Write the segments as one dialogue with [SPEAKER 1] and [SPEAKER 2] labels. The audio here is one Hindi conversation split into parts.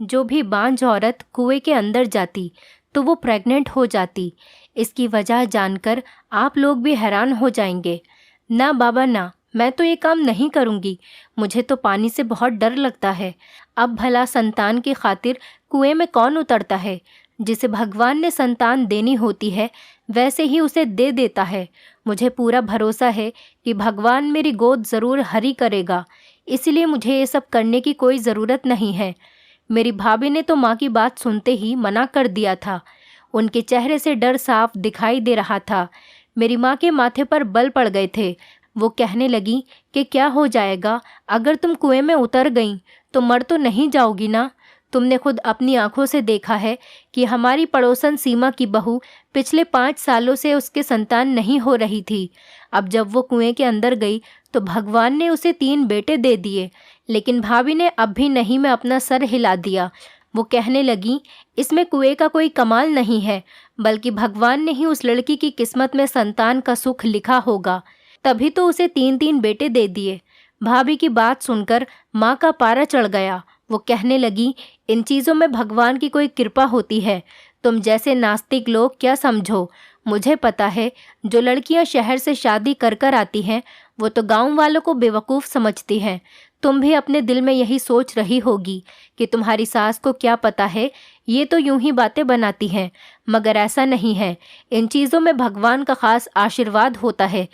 [SPEAKER 1] जो भी बांझ औरत कुएं के अंदर जाती तो वो प्रेग्नेंट हो जाती। इसकी वजह जानकर आप लोग भी हैरान हो जाएंगे। ना बाबा ना, मैं तो ये काम नहीं करूँगी। मुझे तो पानी से बहुत डर लगता है। अब भला संतान की खातिर कुएं में कौन उतरता है? जिसे भगवान ने संतान देनी होती है वैसे ही उसे दे देता है। मुझे पूरा भरोसा है कि भगवान मेरी गोद ज़रूर हरी करेगा, इसलिए मुझे ये सब करने की कोई ज़रूरत नहीं है। मेरी भाभी ने तो माँ की बात सुनते ही मना कर दिया था। उनके चेहरे से डर साफ दिखाई दे रहा था। मेरी माँ के माथे पर बल पड़ गए थे। वो कहने लगी कि क्या हो जाएगा अगर तुम कुएं में उतर गई तो मर तो नहीं जाओगी ना? तुमने खुद अपनी आंखों से देखा है कि हमारी पड़ोसन सीमा की बहू पिछले 5 सालों से उसके संतान नहीं हो रही थी। अब जब वो कुएं के अंदर गई तो भगवान ने उसे 3 बेटे दे दिए, लेकिन भाभी ने अब भी नहीं में अपना सर हिला दिया। वो कहने लगी, इसमें कुएं का कोई कमाल नहीं है, बल्कि भगवान ने ही उस लड़की की किस्मत में संतान का सुख लिखा होगा, तभी तो उसे 3-3 बेटे दे दिए। भाभी की बात सुनकर माँ का पारा चढ़ गया। वो कहने लगी, इन चीज़ों में भगवान की कोई कृपा होती है। तुम जैसे नास्तिक लोग क्या समझो? मुझे पता है जो लड़कियां शहर से शादी कर कर आती हैं वो तो गांव वालों को बेवकूफ़ समझती हैं। तुम भी अपने दिल में यही सोच रही होगी कि तुम्हारी सास को क्या पता है, ये तो यूं ही बातें बनाती हैं, मगर ऐसा नहीं है। इन चीज़ों में भगवान का खास आशीर्वाद होता है,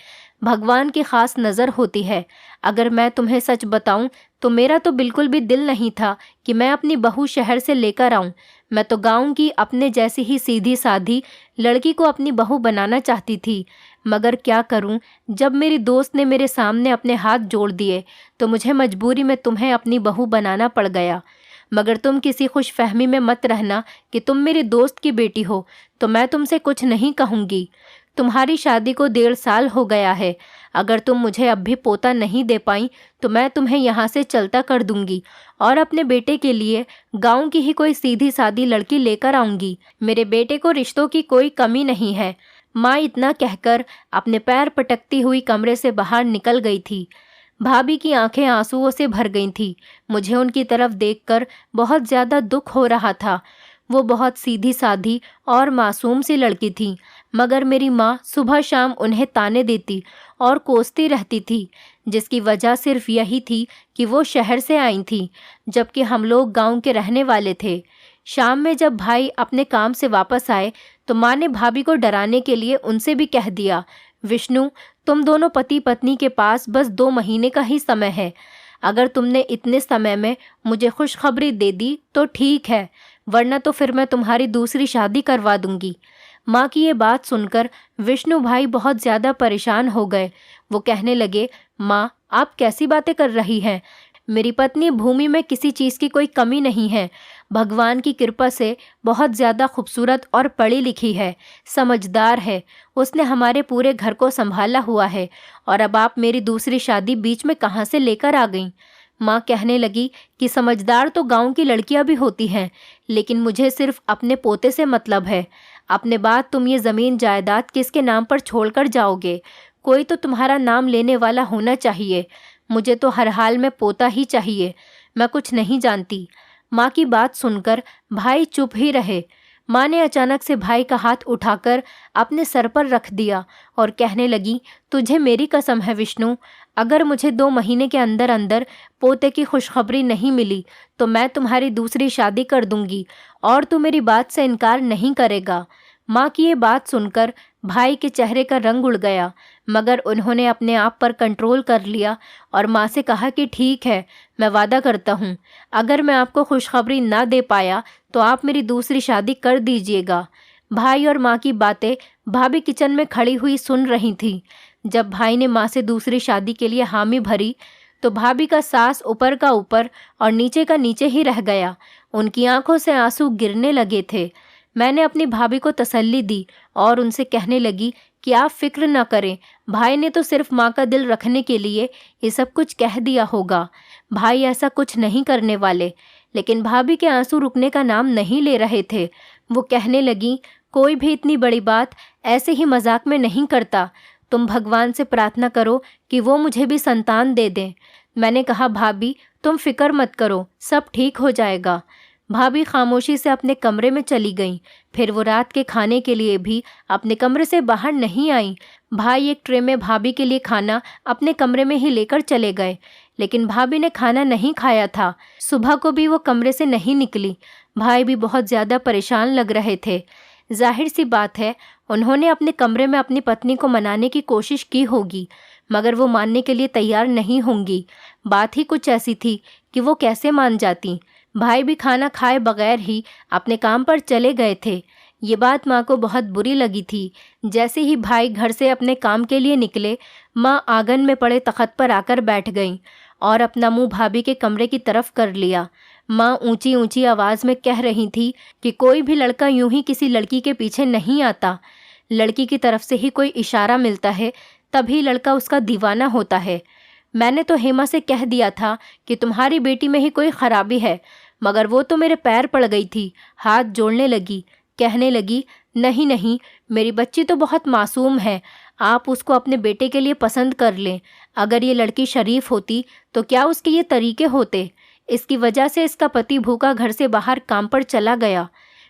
[SPEAKER 1] भगवान की खास नज़र होती है। अगर मैं तुम्हें सच बताऊं तो मेरा तो बिल्कुल भी दिल नहीं था कि मैं अपनी बहू शहर से लेकर आऊं। मैं तो गांव की अपने जैसी ही सीधी साधी लड़की को अपनी बहू बनाना चाहती थी, मगर क्या करूं, जब मेरी दोस्त ने मेरे सामने अपने हाथ जोड़ दिए तो मुझे मजबूरी में तुम्हें अपनी बहू बनाना पड़ गया। मगर तुम किसी खुशफहमी में मत रहना कि तुम मेरी दोस्त की बेटी हो तो मैं तुमसे कुछ नहीं कहूँगी। तुम्हारी शादी को 1.5 साल हो गया है। अगर तुम मुझे अब भी पोता नहीं दे पाई तो मैं तुम्हें यहाँ से चलता कर दूंगी और अपने बेटे के लिए गांव की ही कोई सीधी सादी लड़की लेकर आऊंगी। मेरे बेटे को रिश्तों की कोई कमी नहीं है। माँ इतना कहकर अपने पैर पटकती हुई कमरे से बाहर निकल गई थी। भाभी की आंखें आंसुओं से भर गई थी। मुझे उनकी तरफ देखकर बहुत ज़्यादा दुख हो रहा था। वो बहुत सीधी साधी और मासूम सी लड़की थी, मगर मेरी माँ सुबह शाम उन्हें ताने देती और कोसती रहती थी, जिसकी वजह सिर्फ यही थी कि वो शहर से आई थी, जबकि हम लोग गांव के रहने वाले थे। शाम में जब भाई अपने काम से वापस आए तो माँ ने भाभी को डराने के लिए उनसे भी कह दिया, विष्णु, तुम दोनों पति पत्नी के पास बस 2 महीने का ही समय है। अगर तुमने इतने समय में मुझे खुशखबरी दे दी तो ठीक है, वरना तो फिर मैं तुम्हारी दूसरी शादी करवा दूंगी। माँ की ये बात सुनकर विष्णु भाई बहुत ज़्यादा परेशान हो गए। वो कहने लगे, माँ, आप कैसी बातें कर रही हैं? मेरी पत्नी भूमि में किसी चीज़ की कोई कमी नहीं है। भगवान की कृपा से बहुत ज़्यादा खूबसूरत और पढ़ी लिखी है, समझदार है। उसने हमारे पूरे घर को संभाला हुआ है, और अब आप मेरी दूसरी शादी बीच में कहाँ से लेकर आ गईं? माँ कहने लगी कि समझदार तो गांव की लड़कियां भी होती हैं, लेकिन मुझे सिर्फ अपने पोते से मतलब है। अपने बाद तुम ये ज़मीन जायदाद किसके नाम पर छोड़कर जाओगे? कोई तो तुम्हारा नाम लेने वाला होना चाहिए। मुझे तो हर हाल में पोता ही चाहिए। मैं कुछ नहीं जानती। माँ की बात सुनकर भाई चुप ही रहे। माँ ने अचानक से भाई का हाथ उठाकर अपने सर पर रख दिया और कहने लगी, तुझे मेरी कसम है विष्णु, अगर मुझे 2 महीने के अंदर अंदर पोते की खुशखबरी नहीं मिली तो मैं तुम्हारी दूसरी शादी कर दूंगी और तू मेरी बात से इनकार नहीं करेगा। माँ की ये बात सुनकर भाई के चेहरे का रंग उड़ गया, मगर उन्होंने अपने आप पर कंट्रोल कर लिया और माँ से कहा कि ठीक है, मैं वादा करता हूँ, अगर मैं आपको खुशखबरी ना दे पाया तो आप मेरी दूसरी शादी कर दीजिएगा। भाई और माँ की बातें भाभी किचन में खड़ी हुई सुन रही थी। जब भाई ने माँ से दूसरी शादी के लिए हामी भरी तो भाभी का सांस ऊपर का ऊपर और नीचे का नीचे ही रह गया। उनकी आंखों से आंसू गिरने लगे थे। मैंने अपनी भाभी को तसल्ली दी और उनसे कहने लगी कि आप फिक्र न करें, भाई ने तो सिर्फ माँ का दिल रखने के लिए ये सब कुछ कह दिया होगा। भाई ऐसा कुछ नहीं करने वाले। लेकिन भाभी के आंसू रुकने का नाम नहीं ले रहे थे। वो कहने लगी, कोई भी इतनी बड़ी बात ऐसे ही मजाक में नहीं करता। तुम भगवान से प्रार्थना करो कि वो मुझे भी संतान दे दें। मैंने कहा, भाभी तुम फिक्र मत करो, सब ठीक हो जाएगा। भाभी खामोशी से अपने कमरे में चली गईं। फिर वो रात के खाने के लिए भी अपने कमरे से बाहर नहीं आईं। भाई एक ट्रे में भाभी के लिए खाना अपने कमरे में ही लेकर चले गए, लेकिन भाभी ने खाना नहीं खाया था। सुबह को भी वो कमरे से नहीं निकली। भाई भी बहुत ज़्यादा परेशान लग रहे थे। जाहिर सी बात है, उन्होंने अपने कमरे में अपनी पत्नी को मनाने की कोशिश की होगी, मगर वो मानने के लिए तैयार नहीं होंगी। बात ही कुछ ऐसी थी कि वो कैसे मान जाती। भाई भी खाना खाए बगैर ही अपने काम पर चले गए थे। ये बात माँ को बहुत बुरी लगी थी। जैसे ही भाई घर से अपने काम के लिए निकले, माँ आंगन में पड़े तख्त पर आकर बैठ गईं और अपना मुंह भाभी के कमरे की तरफ कर लिया। माँ ऊंची ऊंची आवाज़ में कह रही थी कि कोई भी लड़का यूं ही किसी लड़की के पीछे नहीं आता। लड़की की तरफ से ही कोई इशारा मिलता है, तभी लड़का उसका दीवाना होता है। मैंने तो हेमा से कह दिया था कि तुम्हारी बेटी में ही कोई खराबी है, मगर वो तो मेरे पैर पड़ गई थी, हाथ जोड़ने लगी, कहने लगी, नहीं नहीं, मेरी बच्ची तो बहुत मासूम है, आप उसको अपने बेटे के लिए पसंद कर लें। अगर ये लड़की शरीफ होती तो क्या उसके ये तरीके होते। इसकी वजह से इसका पति भूखा घर से बाहर काम पर चला गया।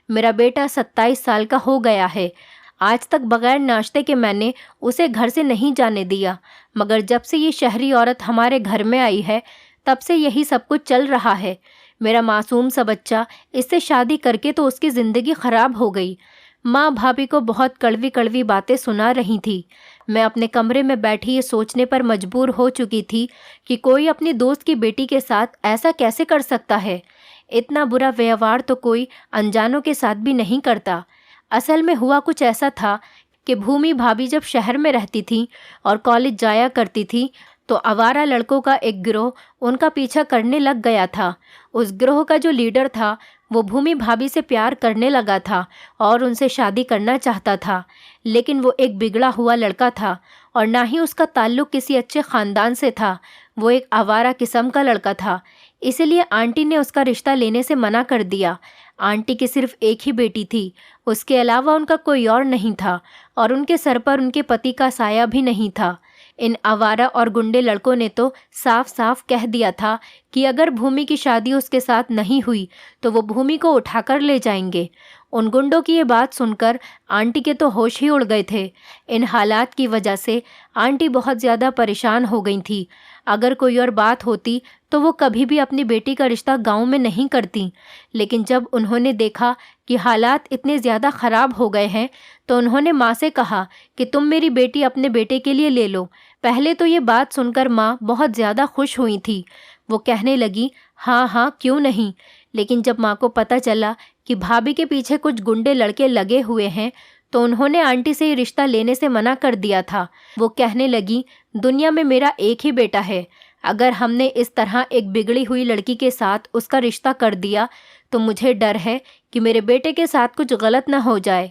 [SPEAKER 1] मेरा बेटा 27 साल का हो गया है। आज तक बगैर नाश्ते के मैंने उसे घर से नहीं जाने दिया, मगर जब से ये शहरी औरत हमारे घर में आई है, तब से यही सब कुछ चल रहा है। मेरा मासूम सा बच्चा, इससे शादी करके तो उसकी ज़िंदगी ख़राब हो गई। माँ भाभी को बहुत कड़वी कड़वी बातें सुना रही थी। मैं अपने कमरे में बैठी ये सोचने पर मजबूर हो चुकी थी कि कोई अपनी दोस्त की बेटी के साथ ऐसा कैसे कर सकता है। इतना बुरा व्यवहार तो कोई अनजानों के साथ भी नहीं करता। असल में हुआ कुछ ऐसा था कि भूमि भाभी जब शहर में रहती थी और कॉलेज जाया करती थी, तो आवारा लड़कों का एक गिरोह उनका पीछा करने लग गया था। उस गिरोह का जो लीडर था, वो भूमि भाभी से प्यार करने लगा था और उनसे शादी करना चाहता था, लेकिन वो एक बिगड़ा हुआ लड़का था और ना ही उसका ताल्लुक़ किसी अच्छे ख़ानदान से था। वो एक आवारा किस्म का लड़का था, इसलिए आंटी ने उसका रिश्ता लेने से मना कर दिया। आंटी की सिर्फ एक ही बेटी थी, उसके अलावा उनका कोई और नहीं था और उनके सर पर उनके पति का साया भी नहीं था। इन आवारा और गुंडे लड़कों ने तो साफ साफ कह दिया था कि अगर भूमि की शादी उसके साथ नहीं हुई तो वो भूमि को उठाकर ले जाएंगे। उन गुंडों की ये बात सुनकर आंटी के तो होश ही उड़ गए थे। इन हालात की वजह से आंटी बहुत ज़्यादा परेशान हो गई थी। अगर कोई और बात होती तो वो कभी भी अपनी बेटी का रिश्ता गांव में नहीं करती, लेकिन जब उन्होंने देखा कि हालात इतने ज़्यादा ख़राब हो गए हैं, तो उन्होंने माँ से कहा कि तुम मेरी बेटी अपने बेटे के लिए ले लो। पहले तो ये बात सुनकर माँ बहुत ज़्यादा खुश हुई थी। वो कहने लगी, हाँ हाँ क्यों नहीं। लेकिन जब माँ को पता चला कि भाभी के पीछे कुछ गुंडे लड़के लगे हुए हैं, तो उन्होंने आंटी से ये रिश्ता लेने से मना कर दिया था। वो कहने लगी, दुनिया में मेरा एक ही बेटा है, अगर हमने इस तरह एक बिगड़ी हुई लड़की के साथ उसका रिश्ता कर दिया तो मुझे डर है कि मेरे बेटे के साथ कुछ गलत ना हो जाए।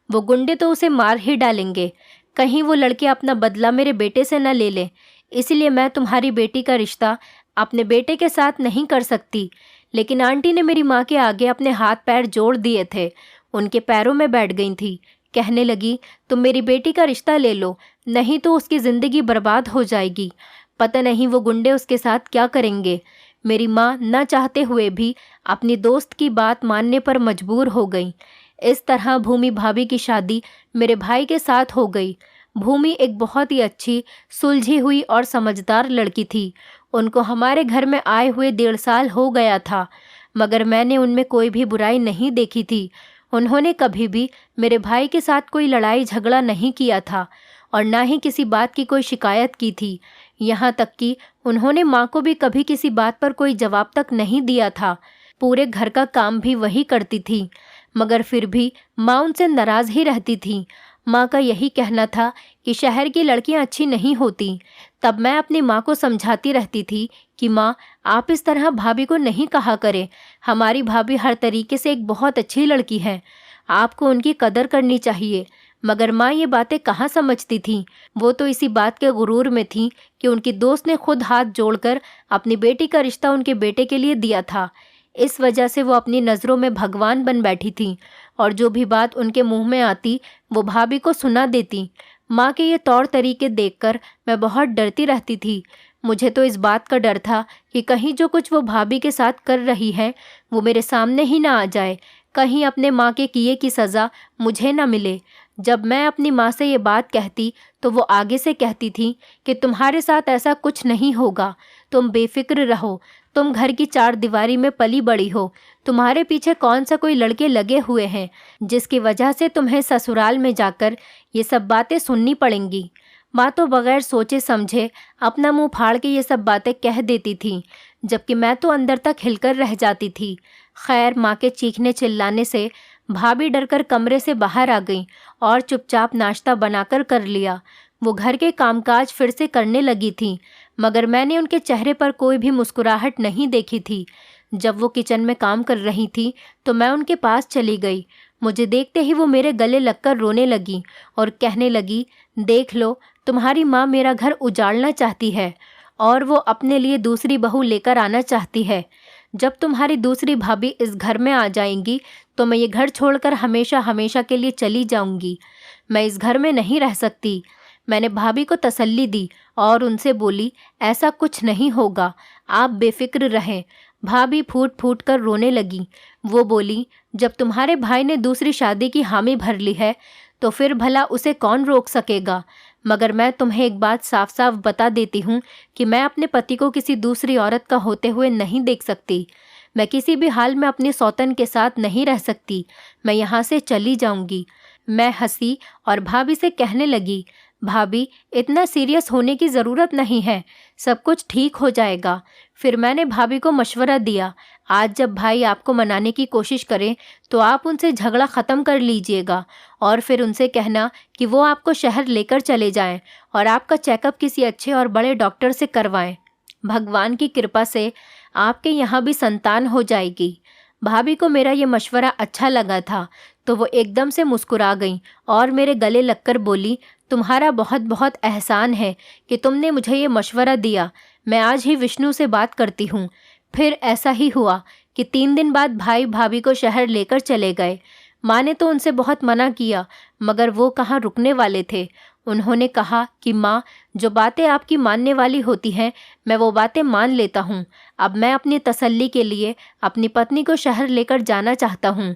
[SPEAKER 1] वो गुंडे तो उसे मार ही डालेंगे, कहीं वो लड़के अपना बदला मेरे बेटे से न ले लें। इसलिए मैं तुम्हारी बेटी का रिश्ता अपने बेटे के साथ नहीं कर सकती। लेकिन आंटी ने मेरी माँ के आगे अपने हाथ पैर जोड़ दिए थे, उनके पैरों में बैठ गई थी। कहने लगी, तुम मेरी बेटी का रिश्ता ले लो, नहीं तो उसकी ज़िंदगी बर्बाद हो जाएगी। पता नहीं वो गुंडे उसके साथ क्या करेंगे। मेरी माँ न चाहते हुए भी अपनी दोस्त की बात मानने पर मजबूर हो गई। इस तरह भूमि भाभी की शादी मेरे भाई के साथ हो गई। भूमि एक बहुत ही अच्छी, सुलझी हुई और समझदार लड़की थी। उनको हमारे घर में आए हुए 1.5 साल हो गया था, मगर मैंने उनमें कोई भी बुराई नहीं देखी थी। उन्होंने कभी भी मेरे भाई के साथ कोई लड़ाई झगड़ा नहीं किया था और ना ही किसी बात की कोई शिकायत की थी। यहाँ तक कि उन्होंने माँ को भी कभी किसी बात पर कोई जवाब तक नहीं दिया था। पूरे घर का काम भी वही करती थी, मगर फिर भी माँ उनसे नाराज़ ही रहती थी। माँ का यही कहना था कि शहर की लड़कियाँ अच्छी नहीं होती। तब मैं अपनी माँ को समझाती रहती थी कि माँ, आप इस तरह भाभी को नहीं कहा करें। हमारी भाभी हर तरीके से एक बहुत अच्छी लड़की है, आपको उनकी कदर करनी चाहिए। मगर माँ ये बातें कहाँ समझती थी। वो तो इसी बात के गुरूर में थी कि उनकी दोस्त ने खुद हाथ जोड़कर अपनी बेटी का रिश्ता उनके बेटे के लिए दिया था। इस वजह से वो अपनी नज़रों में भगवान बन बैठी थी और जो भी बात उनके मुंह में आती वो भाभी को सुना देती। माँ के ये तौर तरीके देखकर मैं बहुत डरती रहती थी। मुझे तो इस बात का डर था कि कहीं जो कुछ वो भाभी के साथ कर रही है वो मेरे सामने ही ना आ जाए, कहीं अपने माँ के किए की सज़ा मुझे ना मिले। जब मैं अपनी माँ से ये बात कहती तो वो आगे से कहती थी कि तुम्हारे साथ ऐसा कुछ नहीं होगा, तुम बेफिक्र रहो, तुम घर की चार दीवारी में पली बड़ी हो, तुम्हारे पीछे कौन सा कोई लड़के लगे हुए हैं जिसकी वजह से तुम्हें ससुराल में जाकर ये सब बातें सुननी पड़ेंगी। माँ तो बगैर सोचे समझे अपना मुंह फाड़ के ये सब बातें कह देती थी, जबकि मैं तो अंदर तक हिलकर रह जाती थी। खैर, माँ के चीखने चिल्लाने से भाभी डरकर कमरे से बाहर आ गई और चुपचाप नाश्ता बनाकर कर लिया। वो घर के कामकाज फिर से करने लगी थी, मगर मैंने उनके चेहरे पर कोई भी मुस्कुराहट नहीं देखी थी। जब वो किचन में काम कर रही थी तो मैं उनके पास चली गई। मुझे देखते ही वो मेरे गले लगकर रोने लगी और कहने लगी, देख लो, तुम्हारी माँ मेरा घर उजाड़ना चाहती है और वो अपने लिए दूसरी बहू लेकर आना चाहती है। जब तुम्हारी दूसरी भाभी इस घर में आ जाएंगी तो मैं ये घर छोड़कर हमेशा हमेशा के लिए चली जाऊंगी। मैं इस घर में नहीं रह सकती। मैंने भाभी को तसल्ली दी और उनसे बोली, ऐसा कुछ नहीं होगा, आप बेफिक्र रहें। भाभी फूट फूट कर रोने लगी। वो बोली, जब तुम्हारे भाई ने दूसरी शादी की हामी भर ली है तो फिर भला उसे कौन रोक सकेगा। मगर मैं तुम्हें एक बात साफ साफ बता देती हूँ कि मैं अपने पति को किसी दूसरी औरत का होते हुए नहीं देख सकती। मैं किसी भी हाल में अपनी सौतन के साथ नहीं रह सकती। मैं यहाँ से चली जाऊंगी। मैं हंसी और भाभी से कहने लगी, भाभी, इतना सीरियस होने की ज़रूरत नहीं है, सब कुछ ठीक हो जाएगा। फिर मैंने भाभी को मशवरा दिया, आज जब भाई आपको मनाने की कोशिश करें तो आप उनसे झगड़ा ख़त्म कर लीजिएगा और फिर उनसे कहना कि वो आपको शहर लेकर चले जाएं और आपका चेकअप किसी अच्छे और बड़े डॉक्टर से करवाएं। भगवान की कृपा से आपके यहाँ भी संतान हो जाएगी। भाभी को मेरा ये मशवरा अच्छा लगा था तो वो एकदम से मुस्कुरा गई और मेरे गले लगकर बोली, तुम्हारा बहुत बहुत एहसान है कि तुमने मुझे ये मशवरा दिया। मैं आज ही विष्णु से बात करती हूँ। फिर ऐसा ही हुआ कि 3 दिन बाद भाई भाभी को शहर लेकर चले गए। माँ ने तो उनसे बहुत मना किया, मगर वो कहाँ रुकने वाले थे। उन्होंने कहा कि माँ, जो बातें आपकी मानने वाली होती हैं मैं वो बातें मान लेता हूँ। अब मैं अपनी तसल्ली के लिए अपनी पत्नी को शहर लेकर जाना चाहता हूँ।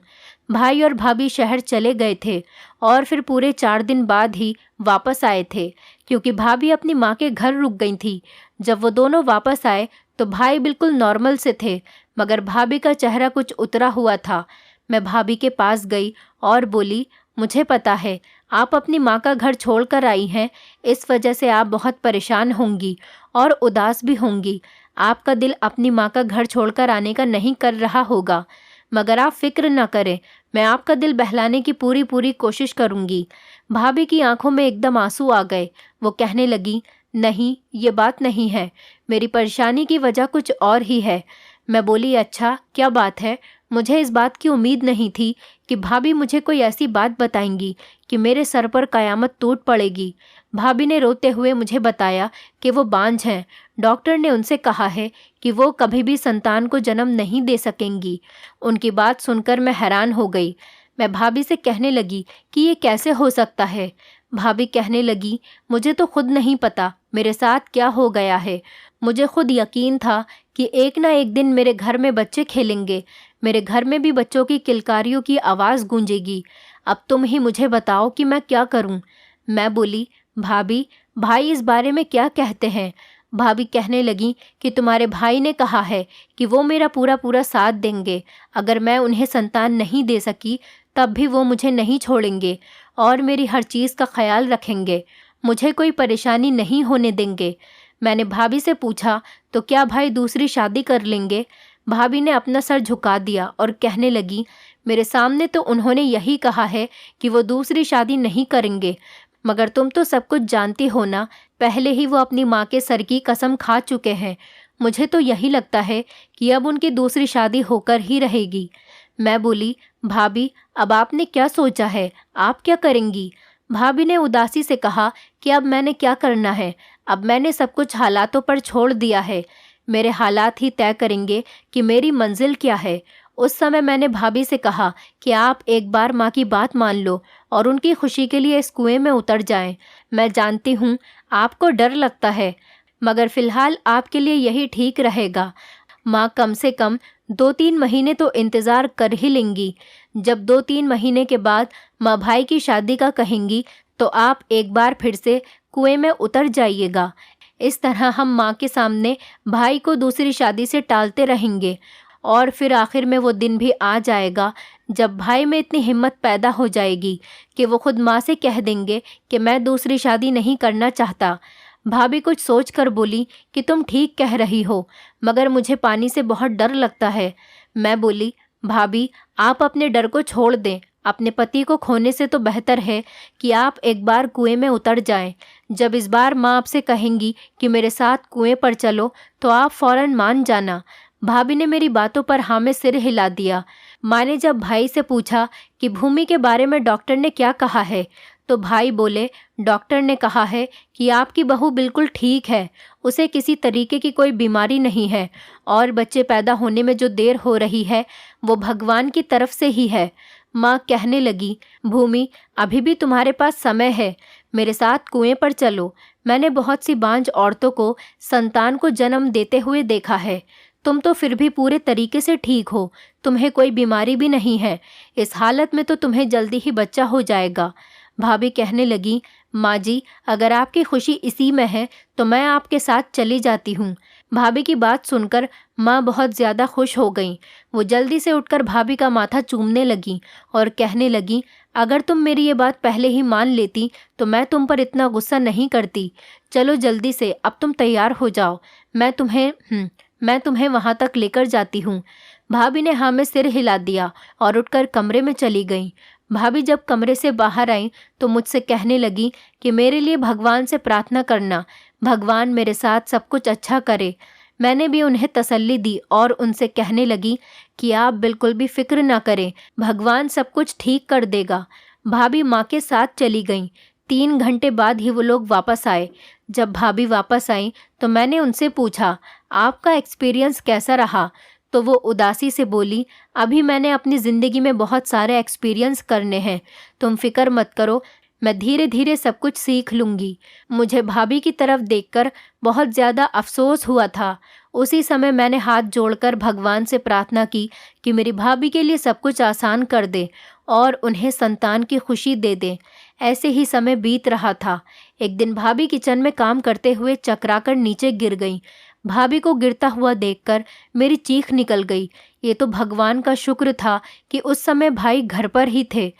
[SPEAKER 1] भाई और भाभी शहर चले गए थे और फिर पूरे 4 दिन बाद ही वापस आए थे, क्योंकि भाभी अपनी माँ के घर रुक गई थी। जब वो दोनों वापस आए तो भाई बिल्कुल नॉर्मल से थे, मगर भाभी का चेहरा कुछ उतरा हुआ था। मैं भाभी के पास गई और बोली, मुझे पता है आप अपनी माँ का घर छोड़कर आई हैं, इस वजह से आप बहुत परेशान होंगी और उदास भी होंगी। आपका दिल अपनी माँ का घर छोड़कर आने का नहीं कर रहा होगा, मगर आप फिक्र न करें, मैं आपका दिल बहलाने की पूरी पूरी कोशिश करूँगी। भाभी की आंखों में एकदम आंसू आ गए। वो कहने लगी, नहीं, ये बात नहीं है, मेरी परेशानी की वजह कुछ और ही है। मैं बोली, अच्छा, क्या बात है। मुझे इस बात की उम्मीद नहीं थी कि भाभी मुझे कोई ऐसी बात बताएंगी कि मेरे सर पर कयामत टूट पड़ेगी। भाभी ने रोते हुए मुझे बताया कि वो बांझ हैं। डॉक्टर ने उनसे कहा है कि वो कभी भी संतान को जन्म नहीं दे सकेंगी। उनकी बात सुनकर मैं हैरान हो गई। मैं भाभी से कहने लगी कि ये कैसे हो सकता है। भाभी कहने लगी, मुझे तो खुद नहीं पता मेरे साथ क्या हो गया है। मुझे खुद यकीन था कि एक ना एक दिन मेरे घर में बच्चे खेलेंगे, मेरे घर में भी बच्चों की किलकारियों की आवाज़ गूंजेगी। अब तुम ही मुझे बताओ कि मैं क्या करूं। मैं बोली, भाभी, भाई इस बारे में क्या कहते हैं। भाभी कहने लगी कि तुम्हारे भाई ने कहा है कि वो मेरा पूरा पूरा साथ देंगे। अगर मैं उन्हें संतान नहीं दे सकी तब भी वो मुझे नहीं छोड़ेंगे और मेरी हर चीज़ का ख्याल रखेंगे, मुझे कोई परेशानी नहीं होने देंगे। मैंने भाभी से पूछा, तो क्या भाई दूसरी शादी कर लेंगे। भाभी ने अपना सर झुका दिया और कहने लगी, मेरे सामने तो उन्होंने यही कहा है कि वो दूसरी शादी नहीं करेंगे, मगर तुम तो सब कुछ जानती हो ना, पहले ही वो अपनी माँ के सर की कसम खा चुके हैं। मुझे तो यही लगता है कि अब उनकी दूसरी शादी होकर ही रहेगी। मैं बोली, भाभी, अब आपने क्या सोचा है, आप क्या करेंगी। भाभी ने उदासी से कहा कि अब मैंने क्या करना है, अब मैंने सब कुछ हालातों पर छोड़ दिया है। मेरे हालात ही तय करेंगे कि मेरी मंजिल क्या है। उस समय मैंने भाभी से कहा कि आप एक बार माँ की बात मान लो और उनकी खुशी के लिए इस कुएं में उतर जाएं। मैं जानती हूँ आपको डर लगता है, मगर फ़िलहाल आपके लिए यही ठीक रहेगा। माँ कम से कम 2-3 महीने तो इंतज़ार कर ही लेंगी। जब 2-3 महीने के बाद माँ भाई की शादी का कहेंगी तो आप एक बार फिर से कुएं में उतर जाइएगा। इस तरह हम माँ के सामने भाई को दूसरी शादी से टालते रहेंगे और फिर आखिर में वो दिन भी आ जाएगा जब भाई में इतनी हिम्मत पैदा हो जाएगी कि वो खुद माँ से कह देंगे कि मैं दूसरी शादी नहीं करना चाहता। भाभी कुछ सोच कर बोली कि तुम ठीक कह रही हो, मगर मुझे पानी से बहुत डर लगता है। मैं बोली, भाभी आप अपने डर को छोड़ दें। अपने पति को खोने से तो बेहतर है कि आप एक बार कुएं में उतर जाएं। जब इस बार माँ आपसे कहेंगी कि मेरे साथ कुएं पर चलो तो आप फौरन मान जाना। भाभी ने मेरी बातों पर हाँ में सिर हिला दिया। माँ ने जब भाई से पूछा कि भूमि के बारे में डॉक्टर ने क्या कहा है, तो भाई बोले, डॉक्टर ने कहा है कि आपकी बहू बिल्कुल ठीक है, उसे किसी तरीके की कोई बीमारी नहीं है और बच्चे पैदा होने में जो देर हो रही है वो भगवान की तरफ से ही है। माँ कहने लगी, भूमि अभी भी तुम्हारे पास समय है, मेरे साथ कुएं पर चलो। मैंने बहुत सी बांझ औरतों को संतान को जन्म देते हुए देखा है। तुम तो फिर भी पूरे तरीके से ठीक हो, तुम्हें कोई बीमारी भी नहीं है। इस हालत में तो तुम्हें जल्दी ही बच्चा हो जाएगा। भाभी कहने लगी, माँ जी अगर आपकी खुशी इसी में है तो मैं आपके साथ चली जाती हूँ। भाभी की बात सुनकर माँ बहुत ज़्यादा खुश हो गई। वो जल्दी से उठकर भाभी का माथा चूमने लगी और कहने लगी, अगर तुम मेरी ये बात पहले ही मान लेती तो मैं तुम पर इतना गुस्सा नहीं करती। चलो जल्दी से, अब तुम तैयार हो जाओ, मैं तुम्हें वहाँ तक लेकर जाती हूँ। भाभी ने हाँ में सिर हिला दिया और उठकर कमरे में चली गई। भाभी जब कमरे से बाहर आई तो मुझसे कहने लगी कि मेरे लिए भगवान से प्रार्थना करना, भगवान मेरे साथ सब कुछ अच्छा करे। मैंने भी उन्हें तसल्ली दी और उनसे कहने लगी कि आप बिल्कुल भी फिक्र ना करें, भगवान सब कुछ ठीक कर देगा। भाभी माँ के साथ चली गईं। 3 घंटे बाद ही वो लोग वापस आए। जब भाभी वापस आई तो मैंने उनसे पूछा, आपका एक्सपीरियंस कैसा रहा? तो वो उदासी से बोली, अभी मैंने अपनी ज़िंदगी में बहुत सारे एक्सपीरियंस करने हैं, तुम फिक्र मत करो, मैं धीरे धीरे सब कुछ सीख लूँगी। मुझे भाभी की तरफ देखकर बहुत ज़्यादा अफसोस हुआ था। उसी समय मैंने हाथ जोड़कर भगवान से प्रार्थना की कि मेरी भाभी के लिए सब कुछ आसान कर दे और उन्हें संतान की खुशी दे दे। ऐसे ही समय बीत रहा था। एक दिन भाभी किचन में काम करते हुए चकराकर नीचे गिर गई। भाभी को गिरता हुआ देखकर मेरी चीख निकल गई। ये तो भगवान का शुक्र था कि उस समय भाई घर पर ही थे।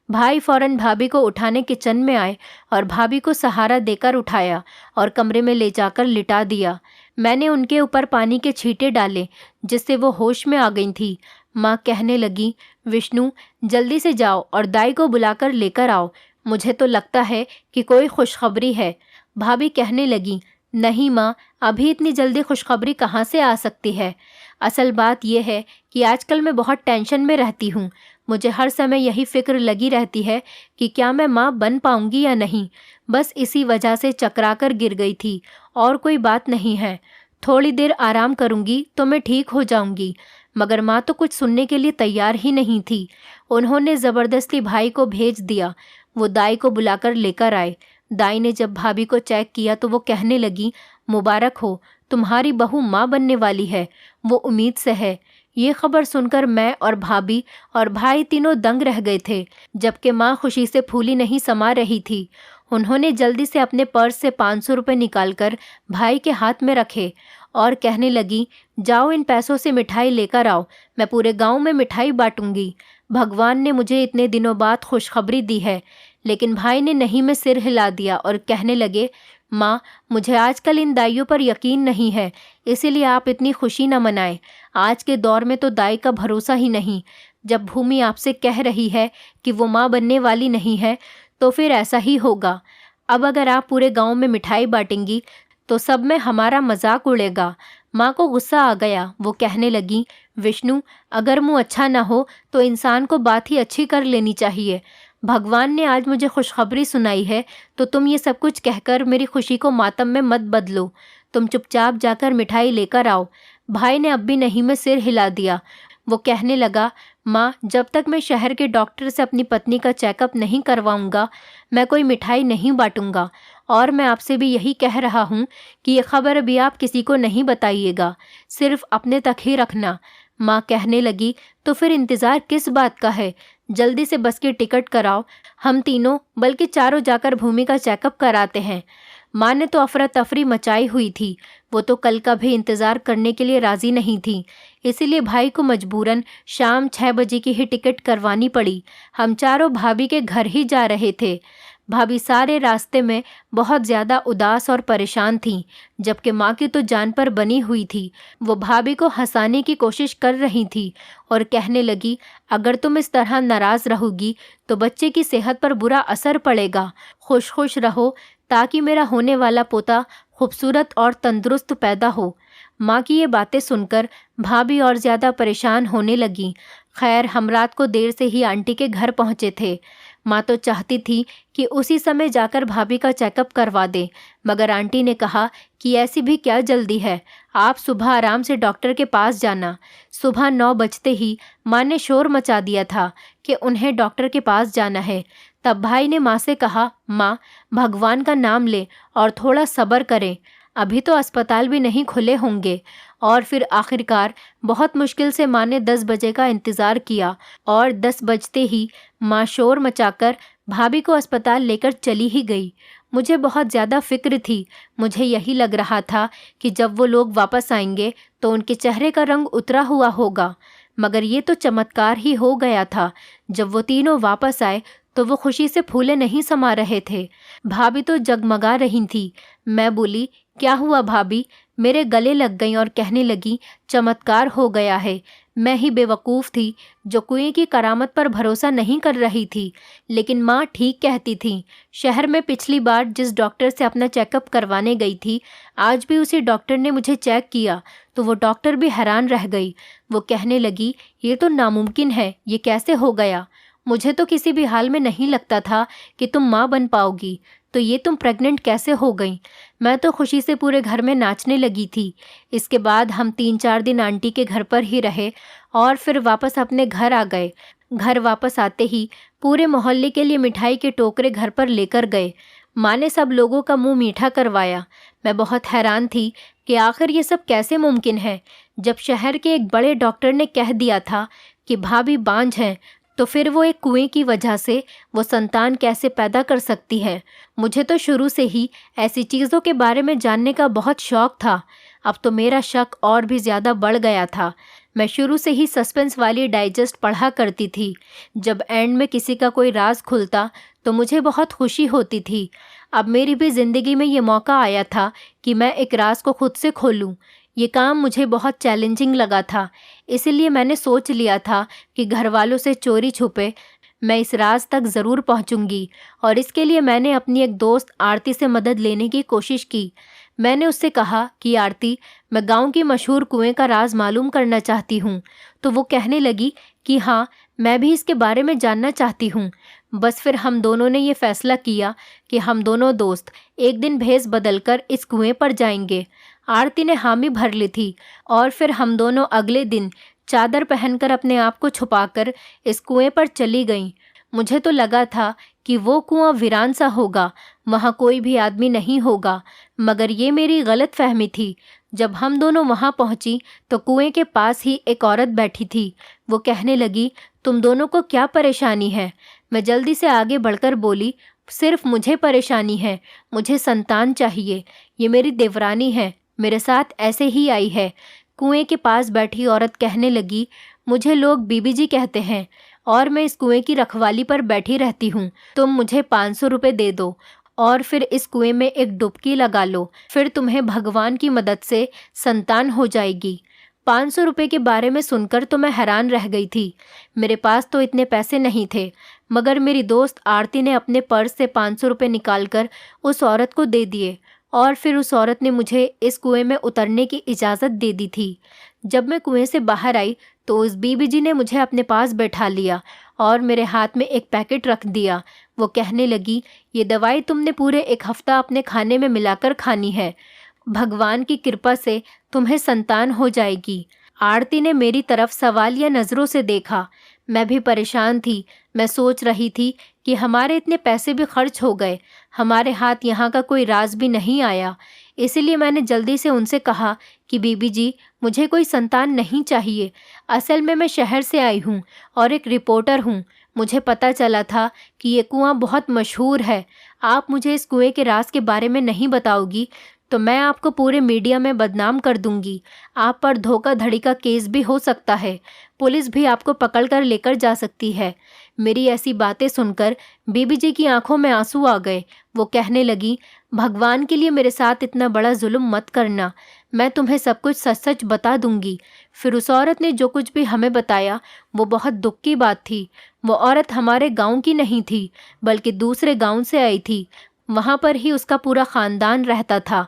[SPEAKER 1] भाई फौरन भाभी को उठाने किचन में आए और भाभी को सहारा देकर उठाया और कमरे में ले जाकर लिटा दिया। मैंने उनके ऊपर पानी के छींटे डाले जिससे वो होश में आ गई थी। माँ कहने लगी, विष्णु जल्दी से जाओ और दाई को बुलाकर लेकर आओ, मुझे तो लगता है कि कोई खुशखबरी है। भाभी कहने लगी, नहीं माँ, अभी इतनी जल्दी खुशखबरी कहाँ से आ सकती है। असल बात यह है कि आजकल मैं बहुत टेंशन में रहती हूँ। मुझे हर समय यही फिक्र लगी रहती है कि क्या मैं माँ बन पाऊँगी या नहीं। बस इसी वजह से चकराकर गिर गई थी और कोई बात नहीं है। थोड़ी देर आराम करूँगी तो मैं ठीक हो जाऊँगी। मगर माँ तो कुछ सुनने के लिए तैयार ही नहीं थी। उन्होंने ज़बरदस्ती भाई को भेज दिया। वो दाई को बुलाकर लेकर आए। दाई ने जब भाभी को चेक किया तो वो कहने लगी, मुबारक हो, तुम्हारी बहू माँ बनने वाली है, वो उम्मीद से है। ये खबर सुनकर मैं और भाभी और भाई तीनों दंग रह गए थे, जबकि माँ खुशी से फूली नहीं समा रही थी। उन्होंने जल्दी से अपने पर्स से 500 रुपये निकालकर भाई के हाथ में रखे और कहने लगी, जाओ इन पैसों से मिठाई लेकर आओ, मैं पूरे गांव में मिठाई बांटूंगी। भगवान ने मुझे इतने दिनों बाद खुशखबरी दी है। लेकिन भाई ने नहीं में सिर हिला दिया और कहने लगे, माँ मुझे आजकल इन दाइयों पर यकीन नहीं है, इसीलिए आप इतनी खुशी न मनाएं। आज के दौर में तो दाई का भरोसा ही नहीं। जब भूमि आपसे कह रही है कि वो माँ बनने वाली नहीं है तो फिर ऐसा ही होगा। अब अगर आप पूरे गांव में मिठाई बांटेंगी तो सब में हमारा मजाक उड़ेगा। माँ को गुस्सा आ गया। वो कहने लगी, विष्णु अगर मुँह अच्छा ना हो तो इंसान को बात ही अच्छी कर लेनी चाहिए। भगवान ने आज मुझे खुशखबरी सुनाई है तो तुम ये सब कुछ कहकर मेरी खुशी को मातम में मत बदलो। तुम चुपचाप जाकर मिठाई लेकर आओ। भाई ने अब भी नहीं में सिर हिला दिया। वो कहने लगा, माँ जब तक मैं शहर के डॉक्टर से अपनी पत्नी का चेकअप नहीं करवाऊंगा मैं कोई मिठाई नहीं बांटूंगा और मैं आपसे भी यही कह रहा हूँ कि ये खबर अभी आप किसी को नहीं बताइएगा, सिर्फ अपने तक ही रखना। माँ कहने लगी, तो फिर इंतज़ार किस बात का है? जल्दी से बस की टिकट कराओ, हम तीनों बल्कि चारों जाकर भूमि का चेकअप कराते हैं। माँ ने तो अफरा तफरी मचाई हुई थी। वो तो कल का भी इंतज़ार करने के लिए राज़ी नहीं थी, इसीलिए भाई को मजबूरन शाम 6 बजे की ही टिकट करवानी पड़ी। हम चारों भाभी के घर ही जा रहे थे। भाभी सारे रास्ते में बहुत ज़्यादा उदास और परेशान थीं, जबकि माँ की तो जान पर बनी हुई थी। वो भाभी को हंसाने की कोशिश कर रही थी और कहने लगी, अगर तुम इस तरह नाराज़ रहोगी तो बच्चे की सेहत पर बुरा असर पड़ेगा। खुश खुश रहो ताकि मेरा होने वाला पोता खूबसूरत और तंदुरुस्त पैदा हो। माँ की ये बातें सुनकर भाभी और ज़्यादा परेशान होने लगी। खैर, हम रात को देर से ही आंटी के घर पहुँचे थे। माँ तो चाहती थी कि उसी समय जाकर भाभी का चेकअप करवा दे, मगर आंटी ने कहा कि ऐसी भी क्या जल्दी है, आप सुबह आराम से डॉक्टर के पास जाना। सुबह 9 बजते ही माँ ने शोर मचा दिया था कि उन्हें डॉक्टर के पास जाना है। तब भाई ने माँ से कहा, माँ, भगवान का नाम ले और थोड़ा सब्र करें, अभी तो अस्पताल भी नहीं खुले होंगे। और फिर आखिरकार बहुत मुश्किल से माँ ने 10 बजे का इंतज़ार किया और 10 बजते ही माँ शोर मचाकर भाभी को अस्पताल लेकर चली ही गई। मुझे बहुत ज़्यादा फिक्र थी। मुझे यही लग रहा था कि जब वो लोग वापस आएंगे तो उनके चेहरे का रंग उतरा हुआ होगा, मगर ये तो चमत्कार ही हो गया था। जब वो तीनों वापस आए तो वो खुशी से फूले नहीं समा रहे थे। भाभी तो जगमगा रही थी। मैं बोली, क्या हुआ भाभी? मेरे गले लग गई और कहने लगी, चमत्कार हो गया है। मैं ही बेवकूफ़ थी जो कुएं की करामत पर भरोसा नहीं कर रही थी। लेकिन माँ ठीक कहती थी। शहर में पिछली बार जिस डॉक्टर से अपना चेकअप करवाने गई थी, आज भी उसी डॉक्टर ने मुझे चेक किया तो वो डॉक्टर भी हैरान रह गई। वो कहने लगी, ये तो नामुमकिन है, ये कैसे हो गया? मुझे तो किसी भी हाल में नहीं लगता था कि तुम माँ बन पाओगी, तो ये तुम प्रेग्नेंट कैसे हो गई? मैं तो खुशी से पूरे घर में नाचने लगी थी। इसके बाद हम 3-4 दिन आंटी के घर पर ही रहे और फिर वापस अपने घर आ गए। घर वापस आते ही पूरे मोहल्ले के लिए मिठाई के टोकरे घर पर लेकर गए। माँ ने सब लोगों का मुंह मीठा करवाया। मैं बहुत हैरान थी कि आखिर ये सब कैसे मुमकिन है। जब शहर के एक बड़े डॉक्टर ने कह दिया था कि भाभी बांझ हैं, तो फिर वो एक कुएं की वजह से वो संतान कैसे पैदा कर सकती है। मुझे तो शुरू से ही ऐसी चीज़ों के बारे में जानने का बहुत शौक था। अब तो मेरा शक और भी ज़्यादा बढ़ गया था। मैं शुरू से ही सस्पेंस वाली डाइजेस्ट पढ़ा करती थी। जब एंड में किसी का कोई राज खुलता तो मुझे बहुत खुशी होती थी। अब मेरी भी ज़िंदगी में ये मौका आया था कि मैं एक राज को खुद से खोलूँ। ये काम मुझे बहुत चैलेंजिंग लगा था, इसलिए मैंने सोच लिया था कि घर वालों से चोरी छुपे मैं इस राज तक ज़रूर पहुंचूंगी। और इसके लिए मैंने अपनी एक दोस्त आरती से मदद लेने की कोशिश की। मैंने उससे कहा कि आरती, मैं गांव की मशहूर कुएं का राज मालूम करना चाहती हूँ। तो वो कहने लगी कि हाँ, मैं भी इसके बारे में जानना चाहती हूँ। बस फिर हम दोनों ने ये फैसला किया कि हम दोनों दोस्त एक दिन भेस बदलकर इस कुएं पर जाएंगे। आरती ने हामी भर ली थी और फिर हम दोनों अगले दिन चादर पहनकर अपने आप को छुपाकर इस कुएं पर चली गईं। मुझे तो लगा था कि वो कुआं वीरान सा होगा, वहाँ कोई भी आदमी नहीं होगा, मगर ये मेरी गलत फहमी थी। जब हम दोनों वहाँ पहुँची तो कुएं के पास ही एक औरत बैठी थी। वो कहने लगी, तुम दोनों को क्या परेशानी है? मैं जल्दी से आगे बढ़कर बोली, सिर्फ मुझे परेशानी है, मुझे संतान चाहिए। ये मेरी देवरानी है, मेरे साथ ऐसे ही आई है। कुएं के पास बैठी औरत कहने लगी, मुझे लोग बीबी जी कहते हैं और मैं इस कुएं की रखवाली पर बैठी रहती हूँ। तुम मुझे 500 रुपये दे दो और फिर इस कुएं में एक डुबकी लगा लो, फिर तुम्हें भगवान की मदद से संतान हो जाएगी। 500 रुपये के बारे में सुनकर तो मैं हैरान रह गई थी। मेरे पास तो इतने पैसे नहीं थे, मगर मेरी दोस्त आरती ने अपने पर्स से 500 रुपये निकालकर उस औरत को दे दिए और फिर उस औरत ने मुझे इस कुएं में उतरने की इजाज़त दे दी थी। जब मैं कुएं से बाहर आई तो उस बीबी जी ने मुझे अपने पास बैठा लिया और मेरे हाथ में एक पैकेट रख दिया। वो कहने लगी, ये दवाई तुमने पूरे 1 हफ्ता अपने खाने में मिलाकर खानी है, भगवान की कृपा से तुम्हें संतान हो जाएगी। आरती ने मेरी तरफ सवालिया नज़रों से देखा। मैं भी परेशान थी। मैं सोच रही थी कि हमारे इतने पैसे भी खर्च हो गए, हमारे हाथ यहाँ का कोई राज भी नहीं आया। इसीलिए मैंने जल्दी से उनसे कहा कि बीबी जी, मुझे कोई संतान नहीं चाहिए। असल में मैं शहर से आई हूँ और एक रिपोर्टर हूँ। मुझे पता चला था कि ये कुआं बहुत मशहूर है। आप मुझे इस कुएं के राज के बारे में नहीं बताओगी तो मैं आपको पूरे मीडिया में बदनाम कर दूंगी। आप पर धोखाधड़ी का केस भी हो सकता है। पुलिस भी आपको पकड़ कर लेकर जा सकती है। मेरी ऐसी बातें सुनकर बीबी जी की आंखों में आंसू आ गए। वो कहने लगी, भगवान के लिए मेरे साथ इतना बड़ा जुल्म मत करना। मैं तुम्हें सब कुछ सच सच बता दूंगी। फिर उस औरत ने जो कुछ भी हमें बताया वो बहुत दुख की बात थी। वो औरत हमारे गांव की नहीं थी, बल्कि दूसरे गांव से आई थी। वहाँ पर ही उसका पूरा ख़ानदान रहता था,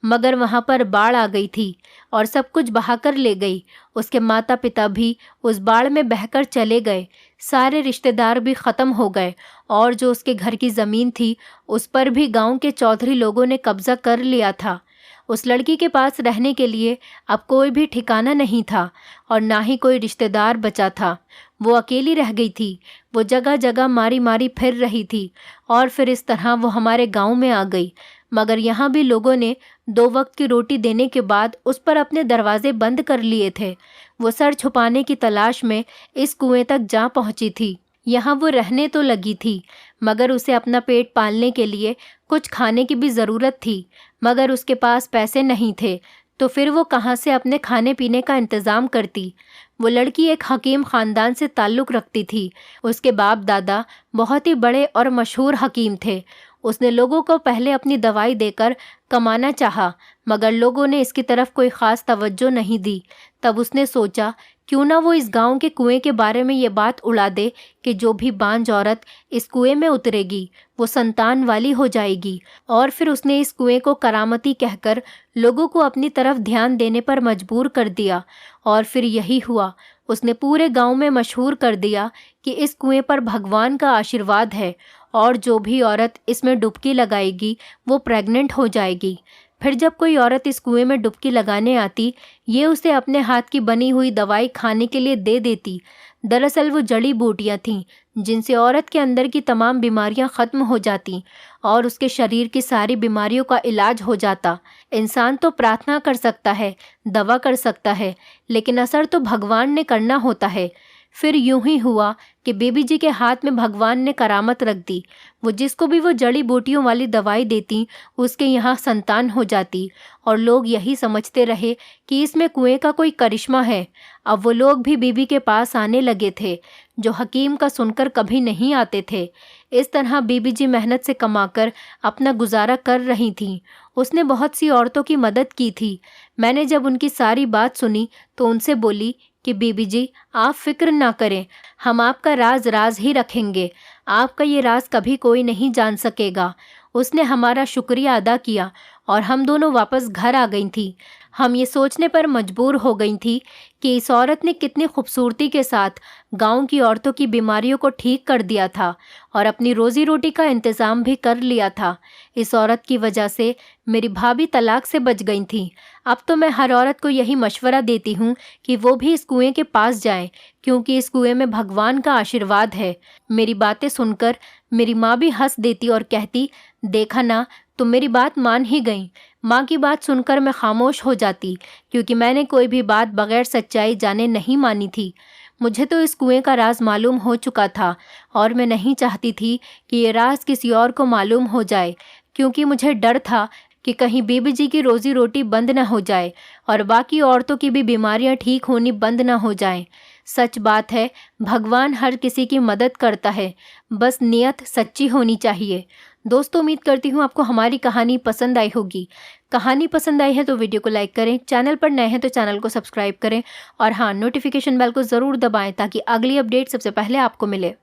[SPEAKER 1] मगर वहाँ पर बाढ़ आ गई थी और सब कुछ बहाकर ले गई। उसके माता पिता भी उस बाढ़ में बहकर चले गए। सारे रिश्तेदार भी ख़त्म हो गए और जो उसके घर की ज़मीन थी उस पर भी गांव के चौधरी लोगों ने कब्ज़ा कर लिया था। उस लड़की के पास रहने के लिए अब कोई भी ठिकाना नहीं था और ना ही कोई रिश्तेदार बचा था। वो अकेली रह गई थी। वो जगह जगह मारी मारी फिर रही थी और फिर इस तरह वो हमारे गांव में आ गई। मगर यहाँ भी लोगों ने 2 वक्त की रोटी देने के बाद उस पर अपने दरवाजे बंद कर लिए थे। वो सर छुपाने की तलाश में इस कुएं तक जा पहुंची थी। यहाँ वो रहने तो लगी थी, मगर उसे अपना पेट पालने के लिए कुछ खाने की भी ज़रूरत थी। मगर उसके पास पैसे नहीं थे, तो फिर वो कहाँ से अपने खाने पीने का इंतज़ाम करती। वो लड़की एक हकीम ख़ानदान से ताल्लुक़ रखती थी। उसके बाप दादा बहुत ही बड़े और मशहूर हकीम थे। उसने लोगों को पहले अपनी दवाई देकर कमाना चाहा, मगर लोगों ने इसकी तरफ कोई ख़ास तवज्जो नहीं दी। तब उसने सोचा क्यों ना वो इस गांव के कुएं के बारे में ये बात उड़ा दे कि जो भी बांझ औरत इस कुएं में उतरेगी वो संतान वाली हो जाएगी। और फिर उसने इस कुएं को करामती कहकर लोगों को अपनी तरफ ध्यान देने पर मजबूर कर दिया। और फिर यही हुआ। उसने पूरे गांव में मशहूर कर दिया कि इस कुएं पर भगवान का आशीर्वाद है और जो भी औरत इसमें डुबकी लगाएगी वो प्रेग्नेंट हो जाएगी। फिर जब कोई औरत इस कुएं में डुबकी लगाने आती, ये उसे अपने हाथ की बनी हुई दवाई खाने के लिए दे देती। दरअसल वो जड़ी बूटियां थीं जिनसे औरत के अंदर की तमाम बीमारियां ख़त्म हो जाती और उसके शरीर की सारी बीमारियों का इलाज हो जाता। इंसान तो प्रार्थना कर सकता है, दवा कर सकता है, लेकिन असर तो भगवान ने करना होता है। फिर यूं ही हुआ कि बीबी जी के हाथ में भगवान ने करामत रख दी। वो जिसको भी वो जड़ी बूटियों वाली दवाई देती उसके यहाँ संतान हो जाती और लोग यही समझते रहे कि इसमें कुएं का कोई करिश्मा है। अब वो लोग भी बीबी के पास आने लगे थे जो हकीम का सुनकर कभी नहीं आते थे। इस तरह बीबी जी मेहनत से कमाकर अपना गुजारा कर रही थीं। उसने बहुत सी औरतों की मदद की थी। मैंने जब उनकी सारी बात सुनी तो उनसे बोली कि बीबी जी, आप फिक्र ना करें, हम आपका राज राज ही रखेंगे। आपका ये राज कभी कोई नहीं जान सकेगा। उसने हमारा शुक्रिया अदा किया और हम दोनों वापस घर आ गई थी। हम ये सोचने पर मजबूर हो गई थी कि इस औरत ने कितनी खूबसूरती के साथ गांव की औरतों की बीमारियों को ठीक कर दिया था और अपनी रोज़ी रोटी का इंतज़ाम भी कर लिया था। इस औरत की वजह से मेरी भाभी तलाक से बच गई थी। अब तो मैं हर औरत को यही मशवरा देती हूँ कि वो भी इस कुएं के पास जाएं, क्योंकि इस कुएं में भगवान का आशीर्वाद है। मेरी बातें सुनकर मेरी माँ भी हंस देती और कहती, देखा ना, तुम मेरी बात मान ही गई। माँ की बात सुनकर मैं खामोश हो जाती, क्योंकि मैंने कोई भी बात बगैर सच्चाई जाने नहीं मानी थी। मुझे तो इस कुएं का राज मालूम हो चुका था और मैं नहीं चाहती थी कि ये राज किसी और को मालूम हो जाए, क्योंकि मुझे डर था कि कहीं बीबी जी की रोज़ी रोटी बंद न हो जाए और बाकी औरतों की भी बीमारियां ठीक होनी बंद न हो जाएं। सच बात है, भगवान हर किसी की मदद करता है, बस नियत सच्ची होनी चाहिए। दोस्तों, उम्मीद करती हूँ आपको हमारी कहानी पसंद आई होगी। कहानी पसंद आई है तो वीडियो को लाइक करें, चैनल पर नए हैं तो चैनल को सब्सक्राइब करें और हाँ, नोटिफिकेशन बेल को ज़रूर दबाएं ताकि अगली अपडेट सबसे पहले आपको मिले।